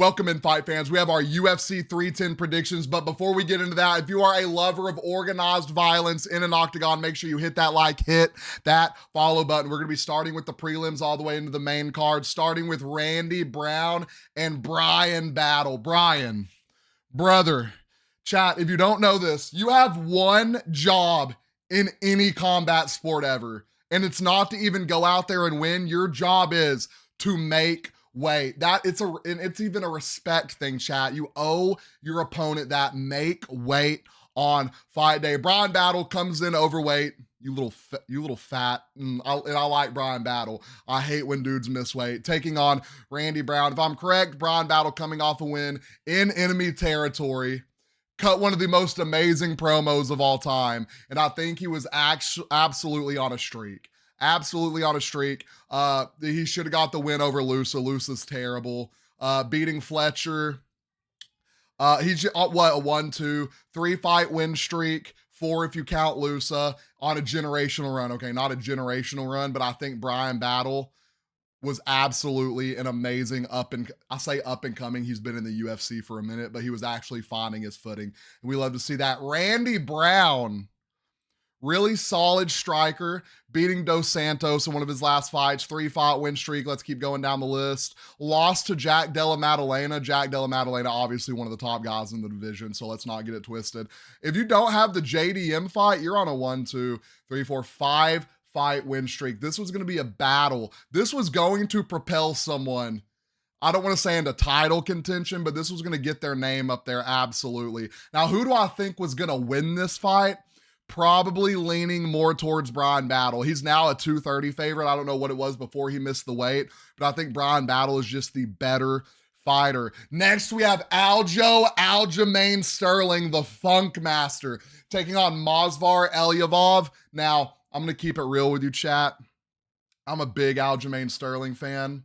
Welcome in, fight fans. We have our UFC 310 predictions, but before we get into that, if you are a lover of organized violence in an octagon, make sure you hit that follow button. We're going to be starting with the prelims all the way into the main card, starting with Randy Brown and Bryan Battle. Bryan, brother, chat, if you don't know this, you have one job in any combat sport ever, and it's not to even go out there and win. Your job is to make weight. It's even a respect thing, chat. You owe your opponent that. Make weight on fight day. Bryan Battle comes in overweight. You little fat. I like Bryan Battle. I hate when dudes miss weight. Taking on Randy Brown. If I'm correct, Bryan Battle coming off a win in enemy territory. Cut one of the most amazing promos of all time. And I think he was absolutely on a streak. Absolutely on a streak. He should have got the win over Lusa. Lusa's terrible. Beating Fletcher. He's a 1-2, 3-fight win streak. 4 if you count Lusa on a generational run. Okay, not a generational run, but I think Bryan Battle was absolutely an amazing up and coming. He's been in the UFC for a minute, but he was actually finding his footing. And we love to see that. Randy Brown, really solid striker, beating Dos Santos in one of his last fights, 3-fight win streak. Let's keep going down the list. Lost to Jack Della Maddalena. Jack Della Maddalena, obviously one of the top guys in the division, so let's not get it twisted. If you don't have the JDM fight, you're on a 1, 2, 3, 4, 5-fight win streak. This was going to be a battle. This was going to propel someone, I don't want to say into title contention, but this was going to get their name up there, absolutely. Now, who do I think was going to win this fight? Probably leaning more towards Bryan Battle. He's now a 230 favorite. I don't know what it was before he missed the weight, but I think Bryan Battle is just the better fighter. Next, we have Aljamain Sterling, the Funk Master, taking on Movsar Evloev. Now, I'm going to keep it real with you, chat. I'm a big Aljamain Sterling fan.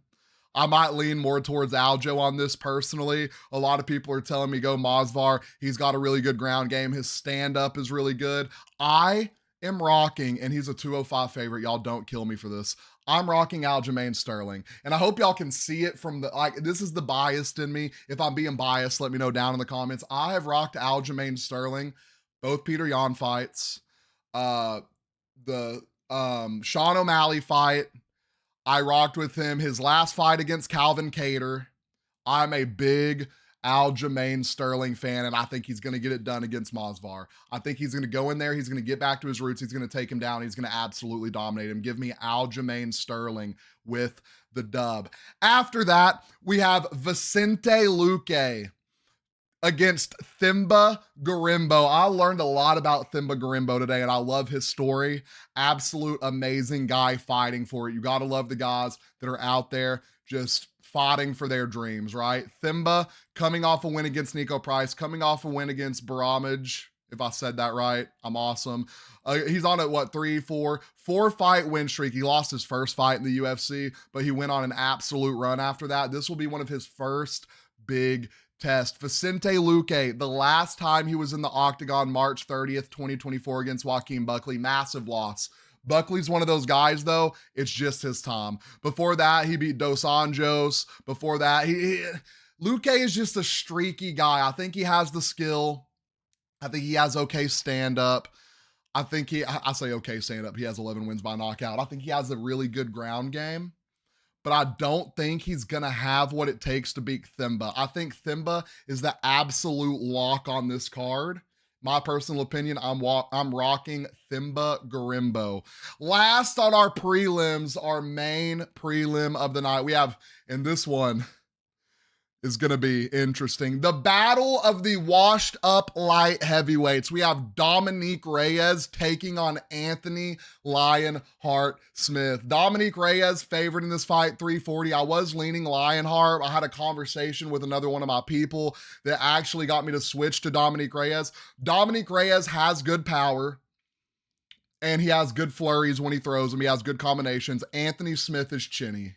I might lean more towards Aljo on this personally. A lot of people are telling me go Movsar. He's got a really good ground game. His stand-up is really good. I am rocking, and he's a 205 favorite. Y'all don't kill me for this. I'm rocking Aljamain Sterling. And I hope y'all can see it from this is the biased in me. If I'm being biased, let me know down in the comments. I have rocked Aljamain Sterling, both Peter Yan fights, the Sean O'Malley fight. I rocked with him. His last fight against Calvin Kattar. I'm a big Aljamain Sterling fan, and I think he's going to get it done against Movsar. I think he's going to go in there. He's going to get back to his roots. He's going to take him down. He's going to absolutely dominate him. Give me Aljamain Sterling with the dub. After that, we have Vicente Luque against Themba Gorimbo. I learned a lot about Themba Gorimbo today, and I love his story. Absolute amazing guy fighting for it. You got to love the guys that are out there just fighting for their dreams, right? Themba coming off a win against Nico Price, coming off a win against Baramaj. If I said that right, I'm awesome. He's on a 4-fight win streak. He lost his first fight in the UFC, but he went on an absolute run after that. This will be one of his first big test. Vicente Luque, the last time he was in the octagon, March 30th, 2024 against Joaquin Buckley, massive loss. Buckley's one of those guys, though, it's just his time. Before that, he beat Dos Anjos. Before that, Luque is just a streaky guy. I think he has the skill. I think he has okay stand-up. I say okay stand-up. He has 11 wins by knockout. I think he has a really good ground game, but I don't think he's going to have what it takes to beat Themba. I think Themba is the absolute lock on this card. My personal opinion, I'm rocking Themba Gorimbo. Last on our prelims, our main prelim of the night, we have, in this one, is going to be interesting. The battle of the washed up light heavyweights. We have Dominique Reyes taking on Anthony Lionheart Smith. Dominique Reyes favored in this fight, 340. I was leaning Lionheart. I had a conversation with another one of my people that actually got me to switch to Dominique Reyes. Dominique Reyes has good power, and he has good flurries when he throws them. He has good combinations. Anthony Smith is chinny.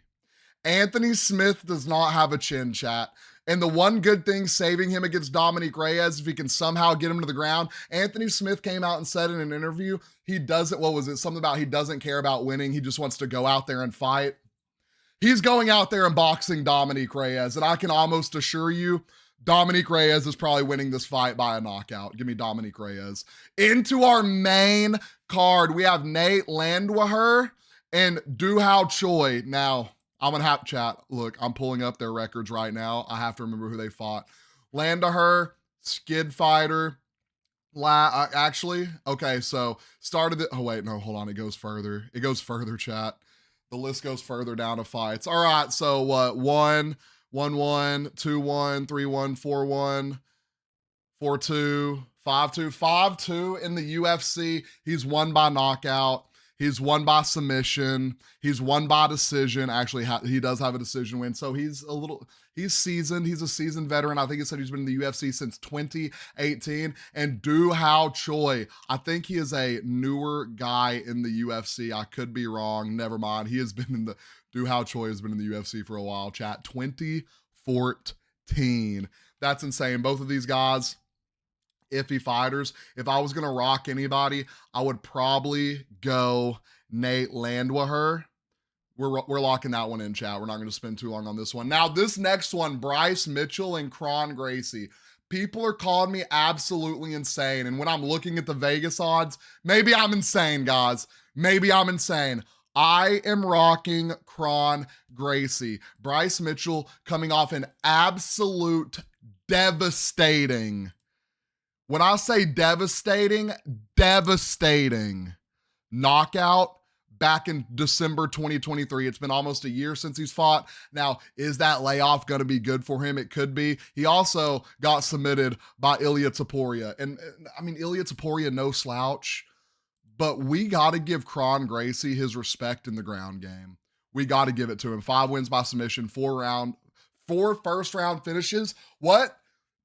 Anthony Smith does not have a chin, chat. And the one good thing saving him against Dominique Reyes, if he can somehow get him to the ground, Anthony Smith came out and said in an interview, he doesn't, something about he doesn't care about winning. He just wants to go out there and fight. He's going out there and boxing Dominique Reyes, and I can almost assure you Dominique Reyes is probably winning this fight by a knockout. Give me Dominique Reyes. Into our main card, we have Nate Landwehr and Doo How Choi. Now, I'm going to have to chat. Look, I'm pulling up their records right now. I have to remember who they fought. Landwehr, skid fighter. Actually, okay, so started it. Oh, wait, no, hold on. It goes further. It goes further, chat. The list goes further down to fights. All right, so what? 1-1, 2-1, 3-1, 4-1, 4-2, 5-2, 5-2 in the UFC. He's won by knockout. He's won by submission. He's won by decision. Actually, he does have a decision win. So he's seasoned. He's a seasoned veteran. I think he said he's been in the UFC since 2018. And Doo How Choi, I think he is a newer guy in the UFC. I could be wrong. Never mind. He has been in the Doo How Choi has been in the UFC for a while. Chat 2014. That's insane. Both of these guys, iffy fighters. If I was gonna rock anybody, I would probably go Nate Landwehr. We're locking that one in, chat. We're not going to spend too long on this one. Now, this next one, Bryce Mitchell and Kron Gracie. People are calling me absolutely insane. And when I'm looking at the Vegas odds, maybe I'm insane, guys. Maybe I'm insane. I am rocking Kron Gracie. Bryce Mitchell coming off an absolute devastating. When I say devastating knockout back in December 2023. It's been almost a year since he's fought. Now, is that layoff going to be good for him? It could be. He also got submitted by Ilia Topuria. And I mean, Ilia Topuria, no slouch, but we got to give Kron Gracie his respect in the ground game. We got to give it to him. 5 wins by submission, 4 first round finishes. What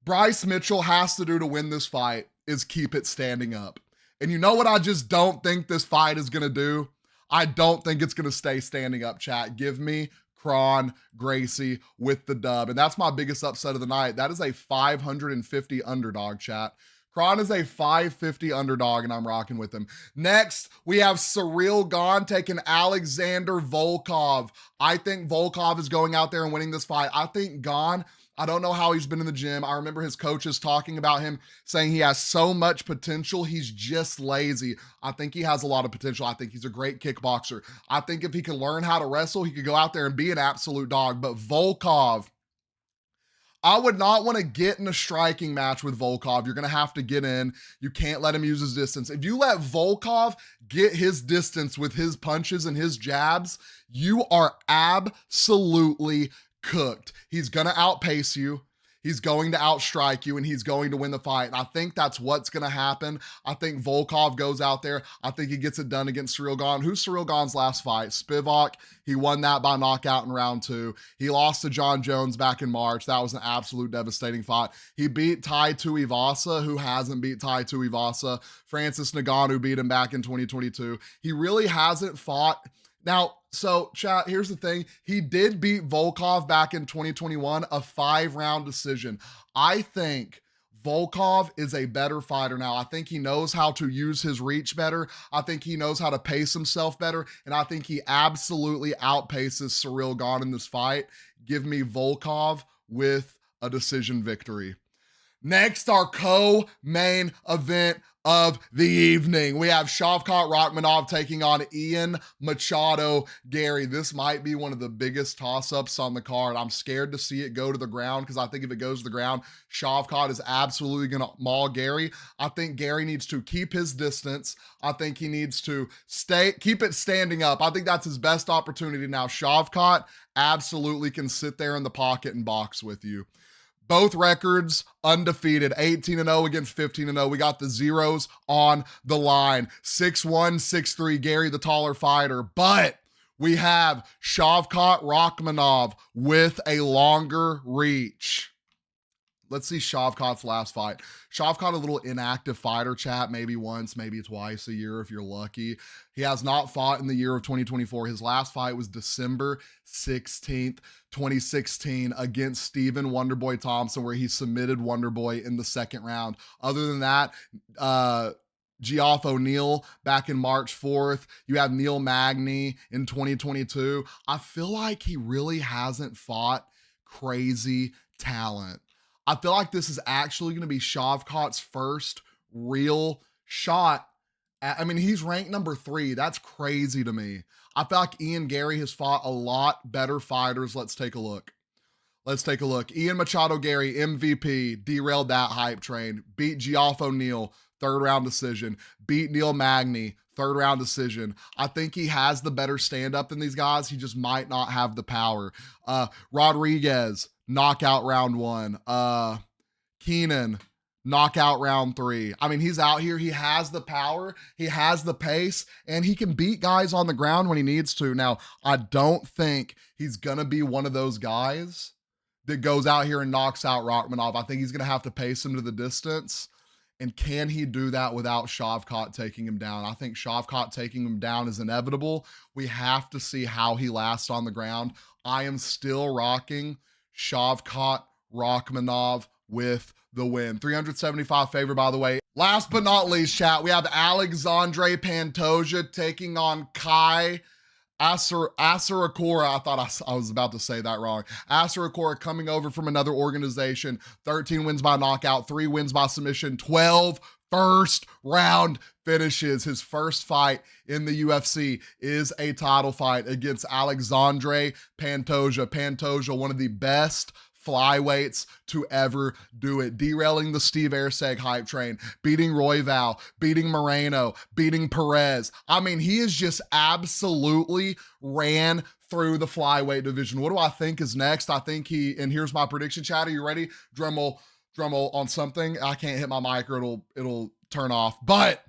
Bryce Mitchell has to do to win this fight is keep it standing up. And you know what I just don't think this fight is going to do? I don't think it's going to stay standing up, chat. Give me Kron Gracie with the dub. And that's my biggest upset of the night. That is a 550 underdog, chat. Kron is a 550 underdog, and I'm rocking with him. Next, we have Ciryl Gane taking Alexander Volkov. I think Volkov is going out there and winning this fight. I think Gane, I don't know how he's been in the gym. I remember his coaches talking about him, saying he has so much potential. He's just lazy. I think he has a lot of potential. I think he's a great kickboxer. I think if he can learn how to wrestle, he could go out there and be an absolute dog. But Volkov, I would not want to get in a striking match with Volkov. You're going to have to get in. You can't let him use his distance. If you let Volkov get his distance with his punches and his jabs, you are absolutely cooked. He's going to outpace you. He's going to outstrike you, and he's going to win the fight. And I think that's what's going to happen. I think Volkov goes out there. I think he gets it done against Ciryl Gane. Who's Ciryl Gane's last fight? Spivak. He won that by knockout in round 2. He lost to John Jones back in March. That was an absolute devastating fight. He beat Tai Tuivasa, who hasn't beat Tai Tuivasa. Francis Ngannou beat him back in 2022. He really hasn't fought. Now, so chat, here's the thing. He did beat Volkov back in 2021, a 5-round decision. I think Volkov is a better fighter now. I think he knows how to use his reach better. I think he knows how to pace himself better. And I think he absolutely outpaces Ciryl Gane in this fight. Give me Volkov with a decision victory. Next, our co-main event of the evening. We have Shavkat Rakhmonov taking on Ian Machado Gary. This might be one of the biggest toss-ups on the card. I'm scared to see it go to the ground because I think if it goes to the ground, Shavkat is absolutely going to maul Gary. I think Gary needs to keep his distance. I think he needs to keep it standing up. I think that's his best opportunity now. Shavkat absolutely can sit there in the pocket and box with you. Both records undefeated, 18-0 against 15-0. We got the zeros on the line. 6'1", 6'3", Gary the taller fighter. But we have Shavkat Rakhmonov with a longer reach. Let's see Shavkat's last fight. Shavkat, a little inactive fighter, chat, maybe once, maybe twice a year if you're lucky. He has not fought in the year of 2024. His last fight was December 16th, 2016 against Stephen Wonderboy Thompson, where he submitted Wonderboy in the second round. Other than that, Geoff O'Neal back in March 4th. You have Neil Magny in 2022. I feel like he really hasn't fought crazy talent. I feel like this is actually going to be Shavkat's first real shot. I mean, he's ranked number 3. That's crazy to me. I feel like Ian Gary has fought a lot better fighters. Let's take a look. Ian Machado Gary, MVP, derailed that hype train. Beat Geoff O'Neal, 3rd round decision. Beat Neil Magny, 3rd round decision. I think he has the better stand-up than these guys. He just might not have the power. Rodriguez, knockout round 1. Keenan, knockout round 3. I mean, he's out here. He has the power. He has the pace, and he can beat guys on the ground when he needs to. Now, I don't think he's going to be one of those guys that goes out here and knocks out Rakhmonov. I think he's going to have to pace him to the distance. And can he do that without Shavkat taking him down? I think Shavkat taking him down is inevitable. We have to see how he lasts on the ground. I am still rocking Shavkat Rakhmonov with the win. 375 favor, by the way. Last but not least, chat, we have Alexandre Pantoja taking on Kai Asarikora. I thought I was about to say that wrong. Asarikora coming over from another organization. 13 wins by knockout, 3 wins by submission, 12 first round finishes. His first fight in the UFC is a title fight against Alexandre Pantoja. Pantoja, one of the best flyweights to ever do it, derailing the Steve Airseg hype train, beating Royval, beating Moreno, beating Perez. I mean, he is just absolutely ran through the flyweight division. What do I think is next? I think and here's my prediction, chat. Are you ready? Drum roll on something. I can't hit my mic or it'll turn off, but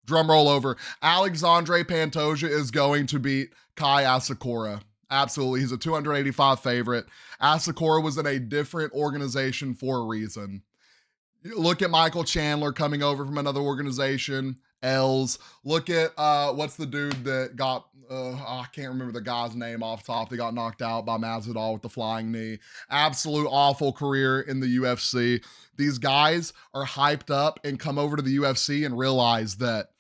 drum roll over. Alexandre Pantoja is going to beat Kai Asakura. Absolutely. He's a 285 favorite. Asakura was in a different organization for a reason. Look at Michael Chandler coming over from another organization. L's. Look at, what's the dude that got, I can't remember the guy's name off top. They got knocked out by Masvidal with the flying knee. Absolute awful career in the UFC. These guys are hyped up and come over to the UFC and realize that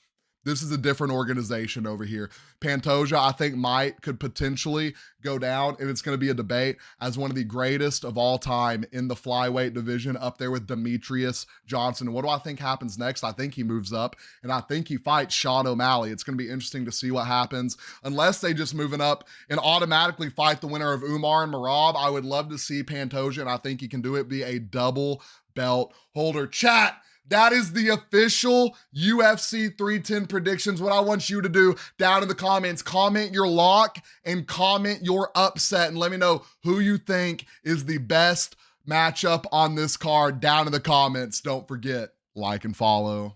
this is a different organization over here. Pantoja, I think, could potentially go down, and it's going to be a debate as one of the greatest of all time in the flyweight division, up there with Demetrius Johnson. And what do I think happens next? I think he moves up, and I think he fights Sean O'Malley. It's going to be interesting to see what happens, unless they just moving up and automatically fight the winner of Umar and Merab. I would love to see Pantoja, and I think he can do it, be a double belt holder. Chat, that is the official UFC 310 predictions. What I want you to do down in the comments, comment your lock and comment your upset, and let me know who you think is the best matchup on this card down in the comments. Don't forget, like and follow.